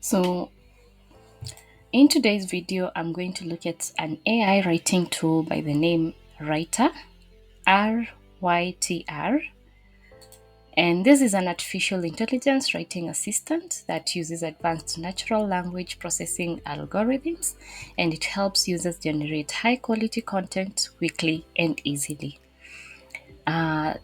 So in today's video, I'm going to look at an AI writing tool by the name Rytr, Rytr. And this is an artificial intelligence writing assistant that uses advanced natural language processing algorithms, and it helps users generate high quality content quickly and easily.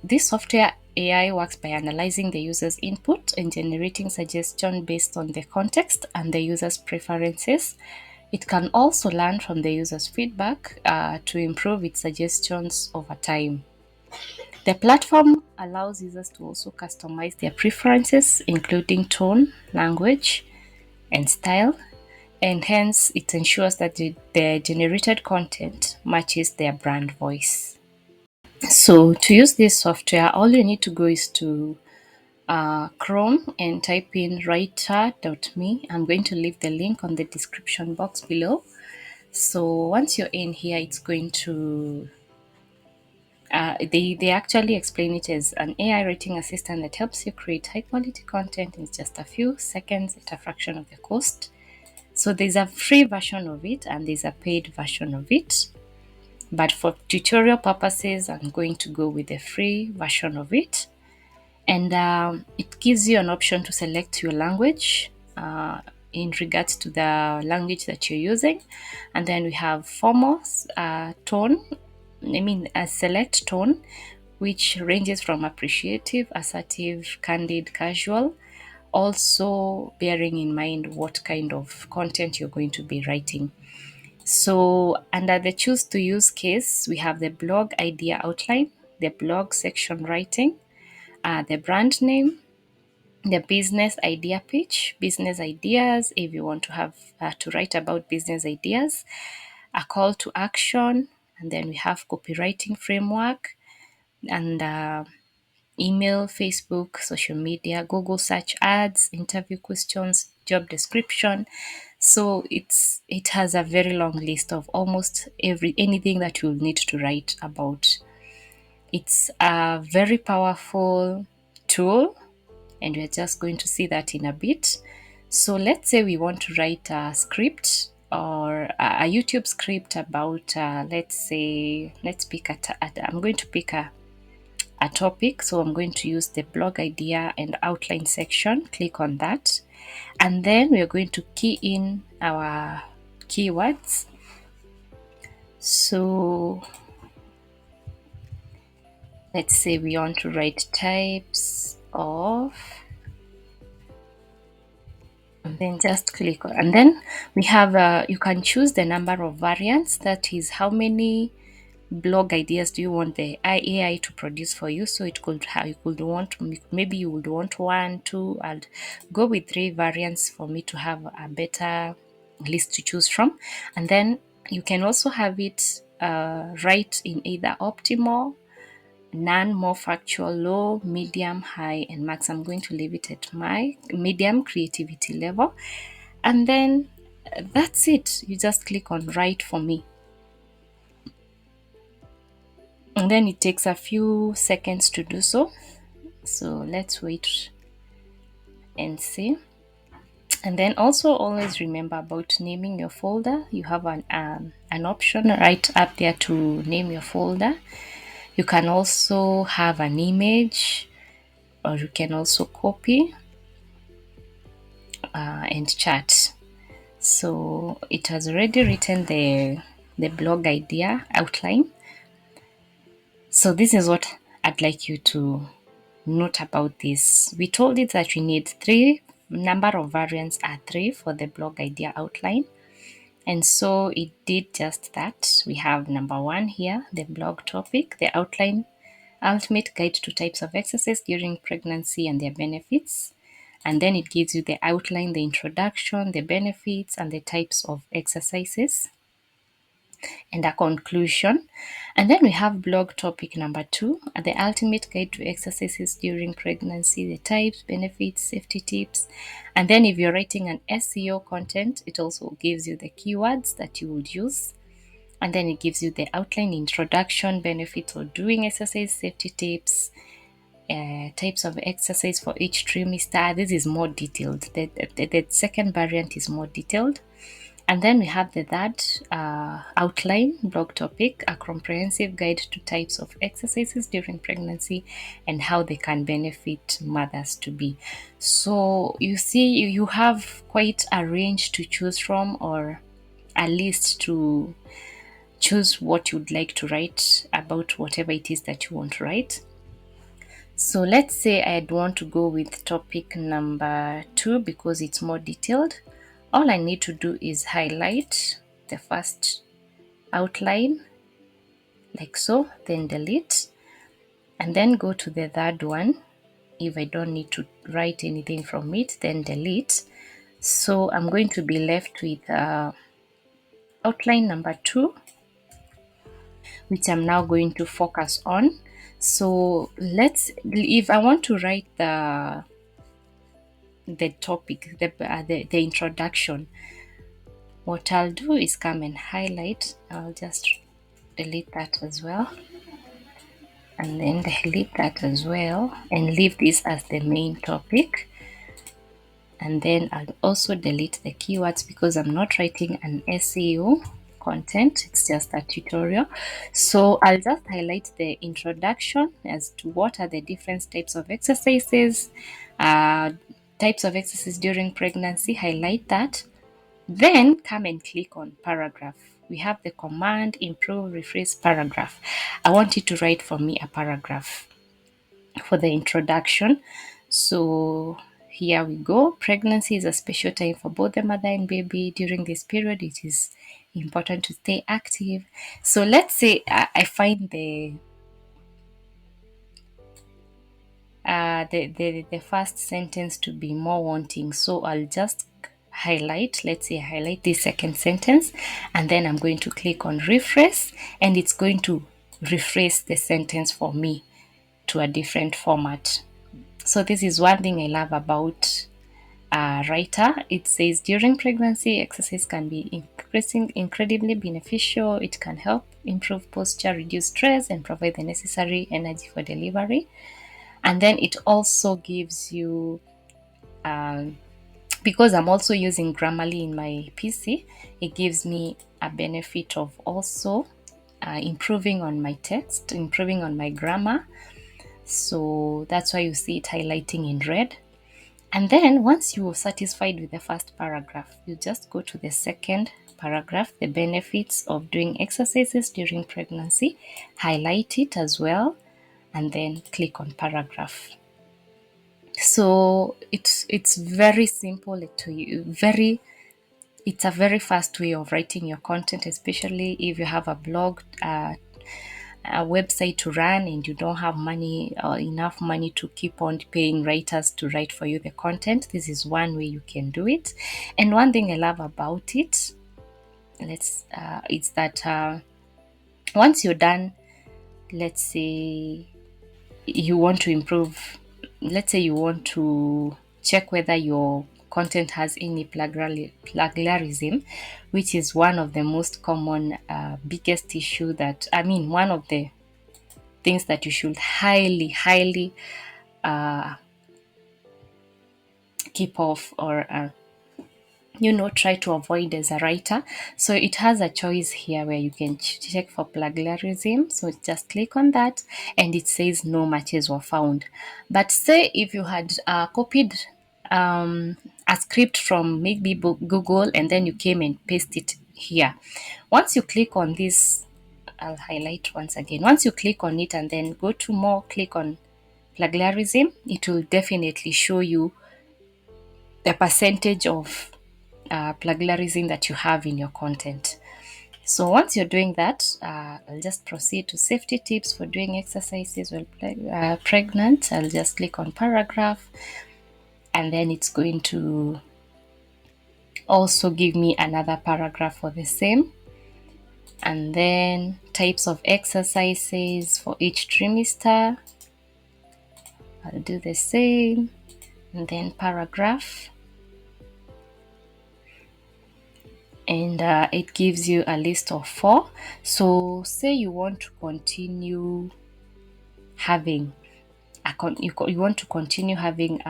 This software AI works by analyzing the user's input and generating suggestions based on the context and the user's preferences. It can also learn from the user's feedback to improve its suggestions over time. The platform allows users to also customize their preferences, including tone, language, and style, and hence it ensures that the generated content matches their brand voice. So to use this software, all you need to go is to Chrome and type in writer.me. I'm going to leave the link on the description box below. So once you're in here, it's going to they actually explain it as an AI writing assistant that helps you create high quality content in just a few seconds at a fraction of the cost. So there's a free version of it and there's a paid version of it. But for tutorial purposes, I'm going to go with the free version of it. And it gives you an option to select your language in regards to the language that you're using. And then we have formal tone, a select tone, which ranges from appreciative, assertive, candid, casual, also bearing in mind what kind of content you're going to be writing. So under the choose to use case, we have the blog idea outline, the blog section writing, the brand name, the business idea pitch, business ideas, if you want to have to write about business ideas, a call to action, and then we have copywriting framework and email, Facebook, social media, Google search ads, interview questions, job description. So it has a very long list of almost anything that you'll need to write about. It's a very powerful tool, and we're just going to see that in a bit. So let's say we want to write a script or a YouTube script about, let's pick I'm going to pick a topic. So I'm going to use the blog idea and outline section. Click on that. And then we're going to key in our keywords. So let's say we want to write types of, and then just click on, and then we have you can choose the number of variants, that is how many blog ideas do you want the AI to produce for you. So it could have, you could want, maybe you would want one, two, and go with three variants for me to have a better list to choose from. And then you can also have it write in either optimal, none, more factual, low, medium, high, and max. I'm going to leave it at my medium creativity level. And then that's it. You just click on write for me. And then it takes a few seconds to do so. So let's wait and see. And then also always remember about naming your folder. You have an option right up there to name your folder. You can also have an image, or you can also copy and chat. So it has already written the blog idea outline. So this is what I'd like you to note about this. We told it that we need three, number of variants are three for the blog idea outline. And so it did just that. We have number one here, the blog topic, the outline, ultimate guide to types of exercise during pregnancy and their benefits. And then it gives you the outline, the introduction, the benefits, and the types of exercises, and a conclusion. And then we have blog topic number two, the ultimate guide to exercises during pregnancy, the types, benefits, safety tips. And then if you're writing an SEO content, it also gives you the keywords that you would use. And then it gives you the outline, introduction, benefits of doing exercise, safety tips, types of exercise for each trimester. This is more detailed. The second variant is more detailed. And then we have the third outline blog topic, a comprehensive guide to types of exercises during pregnancy and how they can benefit mothers to be. So you see, you have quite a range to choose from, or a list to choose what you'd like to write about whatever it is that you want to write. So let's say I'd want to go with topic number 2 because it's more detailed. All I need to do is highlight the first outline like so, then delete, and then go to the third one. If I don't need to write anything from it, then delete. So I'm going to be left with outline number 2, which I'm now going to focus on. So if I want to write the topic, the introduction, what I'll do is come and highlight. I'll just delete that as well, and then delete that as well, and leave this as the main topic. And then I'll also delete the keywords because I'm not writing an SEO content, it's just a tutorial. So I'll just highlight the introduction as to what are the different types of exercises, uh, types of exercises during pregnancy, highlight that. Then come and click on paragraph. We have the command improve, rephrase paragraph. I want you to write for me a paragraph for the introduction. So here we go. Pregnancy is a special time for both the mother and baby. During this period, it is important to stay active. So let's say I find the first sentence to be more wanting. So I'll just highlight, let's say I highlight this second sentence, and then I'm going to click on rephrase, and it's going to rephrase the sentence for me to a different format. So this is one thing I love about Rytr. It says during pregnancy, exercise can be incredibly beneficial. It can help improve posture, reduce stress, and provide the necessary energy for delivery. And then it also gives you, because I'm also using Grammarly in my PC, it gives me a benefit of also improving on my text, improving on my grammar. So that's why you see it highlighting in red. And then once you're satisfied with the first paragraph, you just go to the second paragraph, the benefits of doing exercises during pregnancy, highlight it as well, and then click on paragraph. So it's very simple to you, it's a very fast way of writing your content, especially if you have a blog, a website to run, and you don't have money or enough money to keep on paying writers to write for you the content. This is one way you can do it. And one thing I love about it, it's that once you're done, let's say you want to improve, let's say you want to check whether your content has any plagiarism, which is one of the most common, biggest issue that, I mean, one of the things that you should highly keep off, or try to avoid as a writer. So it has a choice here where you can check for plagiarism. So just click on that, and it says no matches were found. But say if you had copied a script from maybe Google, and then you came and paste it here. Once you click on this, I'll highlight once again. Once you click on it and then go to more, click on plagiarism, it will definitely show you the percentage of plagiarism that you have in your content. So once you're doing that, I'll just proceed to safety tips for doing exercises while pregnant. I'll just click on paragraph, and then it's going to also give me another paragraph for the same. And then types of exercises for each trimester. I'll do the same, and then paragraph. And it gives you a list of 4. So say you want to continue having you want to continue having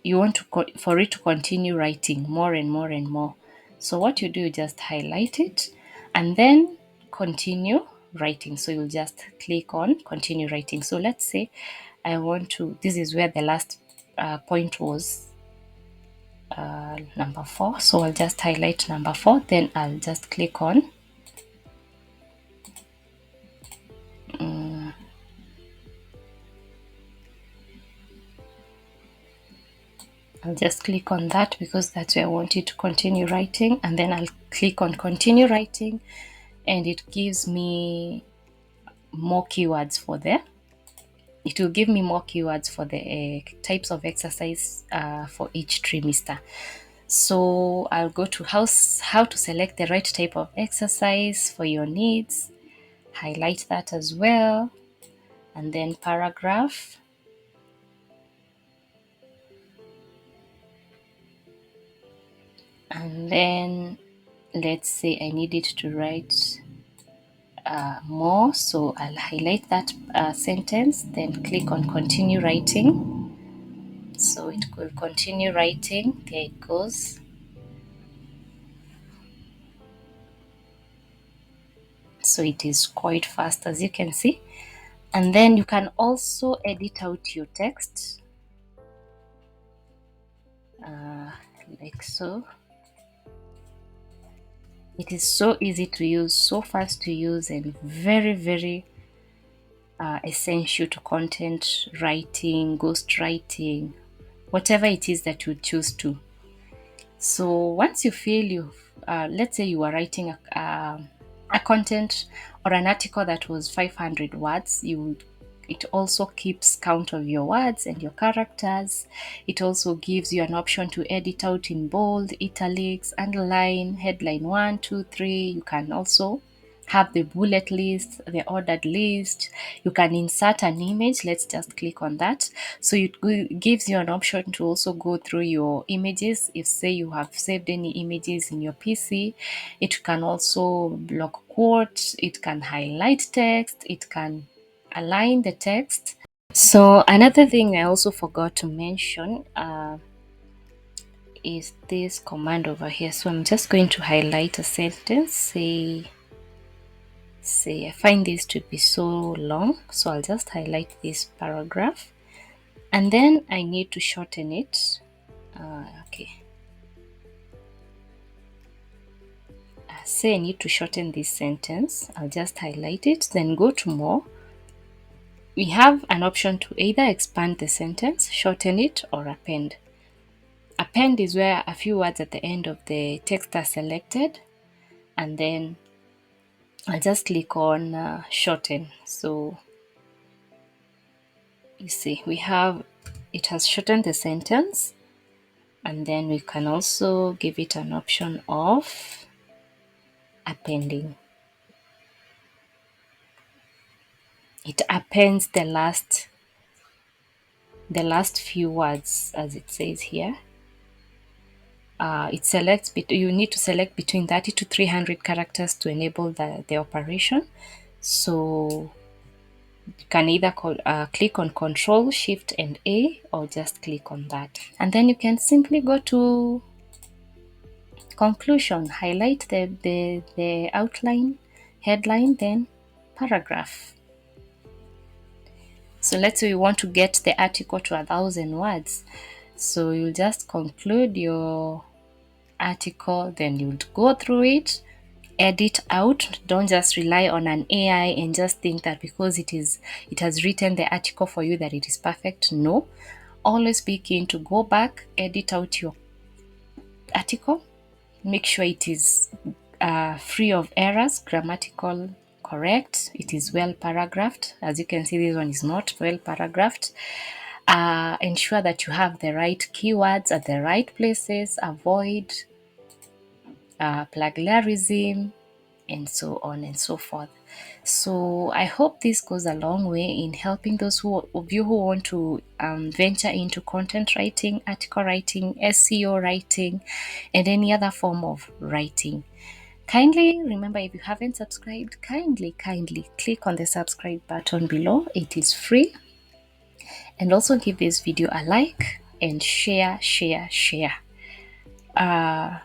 you want to for it to continue writing more and more and more. So what you do, you just highlight it and then continue writing. So you'll just click on continue writing. So let's say I want to, this is where the last point was, number 4. So I'll just highlight number 4, then I'll just click on I'll just click on that because that's where I want it to continue writing, and then I'll click on continue writing, and it gives me more keywords for there. It will give me more keywords for the types of exercise for each trimester. So I'll go to how to select the right type of exercise for your needs, highlight that as well, and then paragraph. And then let's say I need it to write more, so I'll highlight that sentence, then click on continue writing. So it will continue writing. There it goes. So it is quite fast, as you can see. And then you can also edit out your text like so. It is so easy to use, so fast to use, and very, very essential to content writing, ghost writing, whatever it is that you choose to. So once you feel let's say you are writing a content or an article that was 500 words, it also keeps count of your words and your characters. It also gives you an option to edit out in bold, italics, underline, headline 1, 2, 3. You can also have the bullet list, the ordered list. You can insert an image. Let's just click on that. So it gives you an option to also go through your images. If say you have saved any images in your PC, it can also block quote, it can highlight text, it can align the text. So another thing I also forgot to mention is this command over here. So I'm just going to highlight a sentence. Say I find this to be so long, so I'll just highlight this paragraph, and then I need to shorten it. Okay. Say I need to shorten this sentence. I'll just highlight it, then go to more. We have an option to either expand the sentence, shorten it, or append. Append is where a few words at the end of the text are selected, and then I'll just click on shorten. So you see it has shortened the sentence, and then we can also give it an option of appending. It appends the last few words, as it says here. It selects, you need to select between 30 to 300 characters to enable the operation. So you can either click on Control, Shift, and A, or just click on that. And then you can simply go to conclusion, highlight the outline, headline, then paragraph. So let's say you want to get the article to 1,000 words. So you'll just conclude your article, then you'll go through it, edit out. Don't just rely on an AI and just think that because it has written the article for you that it is perfect. No. Always be keen to go back, edit out your article, make sure it is free of errors, grammatical correct, it is well paragraphed. As you can see, this one is not well paragraphed. Ensure that you have the right keywords at the right places, avoid plagiarism, and so on and so forth. So I hope this goes a long way in helping those of you who want to venture into content writing, article writing, SEO writing, and any other form of writing. Kindly remember, if you haven't subscribed, kindly click on the subscribe button below. It is free. And also give this video a like and share.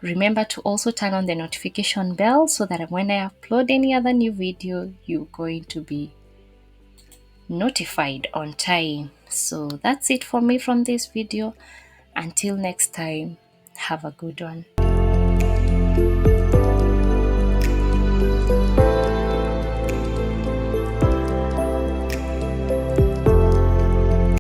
Remember to also turn on the notification bell so that when I upload any other new video, you're going to be notified on time. So that's it for me from this video. Until next time, have a good one.